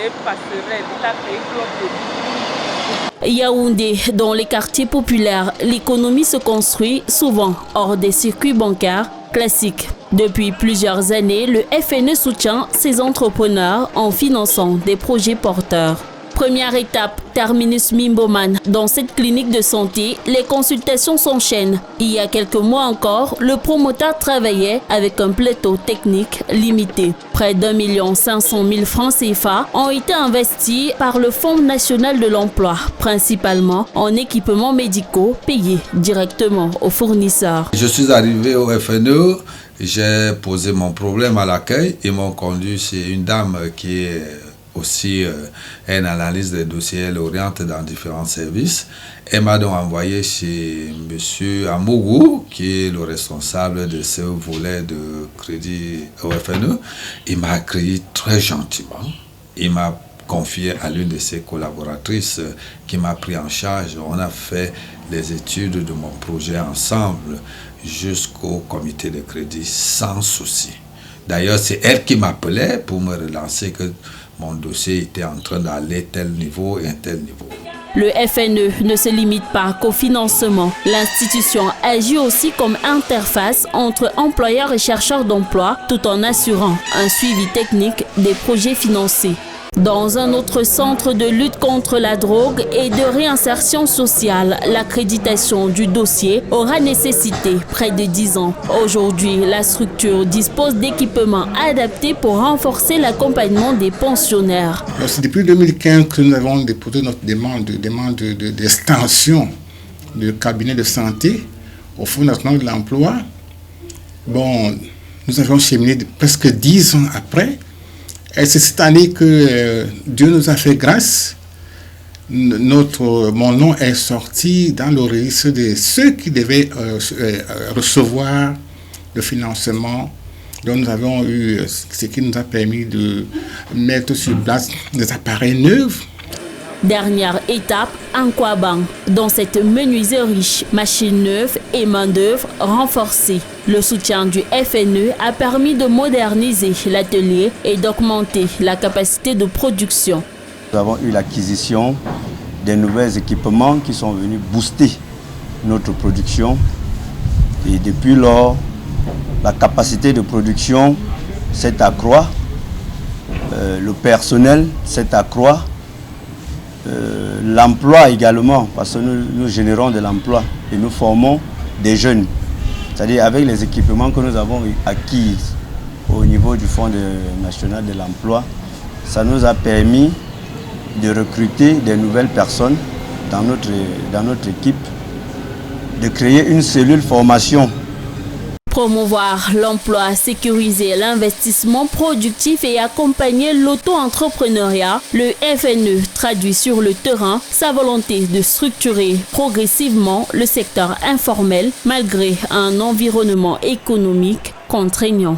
créé passerelle, l'État a créé club de vie. Yaoundé, dans les quartiers populaires, l'économie se construit souvent hors des circuits bancaires classiques. Depuis plusieurs années, le FNE soutient ses entrepreneurs en finançant des projets porteurs. Première étape, terminus Mimboman. Dans cette clinique de santé, les consultations s'enchaînent. Il y a quelques mois encore, le promoteur travaillait avec un plateau technique limité. Près d'1 500 000 francs CFA ont été investis par le Fonds national de l'emploi, principalement en équipements médicaux payés directement aux fournisseurs. Je suis arrivé au FNE, j'ai posé mon problème à l'accueil. Ils m'ont conduit chez une dame qui est aussi une analyse des dossiers, elle oriente dans différents services. Elle m'a donc envoyé chez M. Amougou, qui est le responsable de ce volet de crédit au FNE. Il m'a accueilli très gentiment. Il m'a confié à l'une de ses collaboratrices qui m'a pris en charge. On a fait les études de mon projet ensemble jusqu'au comité de crédit sans souci. D'ailleurs, c'est elle qui m'appelait pour me relancer que mon dossier était en train d'aller tel niveau et un tel niveau. Le FNE ne se limite pas qu'au financement. L'institution agit aussi comme interface entre employeurs et chercheurs d'emploi tout en assurant un suivi technique des projets financés. Dans un autre centre de lutte contre la drogue et de réinsertion sociale, l'accréditation du dossier aura nécessité près de 10 ans. Aujourd'hui, la structure dispose d'équipements adaptés pour renforcer l'accompagnement des pensionnaires. C'est depuis 2015 que nous avons déposé notre demande d'extension du cabinet de santé au Fonds national de l'emploi. Bon, nous avons cheminé presque 10 ans après. Et c'est cette année que Dieu nous a fait grâce. Mon nom est sorti dans le registre de ceux qui devaient recevoir le financement. Donc nous avons eu ce qui nous a permis de mettre sur place des appareils neufs. Dernière étape, Ankwabang. Dans cette menuiserie riche, machines neuves et main-d'œuvre renforcée. Le soutien du FNE a permis de moderniser l'atelier et d'augmenter la capacité de production. Nous avons eu l'acquisition des nouveaux équipements qui sont venus booster notre production. Et depuis lors, la capacité de production s'est accrue, le personnel s'est accru. L'emploi également, parce que nous générons de l'emploi et nous formons des jeunes. C'est-à-dire avec les équipements que nous avons acquis au niveau du Fonds national de l'emploi, ça nous a permis de recruter des nouvelles personnes dans notre équipe, de créer une cellule formation. Promouvoir l'emploi, sécuriser l'investissement productif et accompagner l'auto-entrepreneuriat, le FNE traduit sur le terrain sa volonté de structurer progressivement le secteur informel malgré un environnement économique contraignant.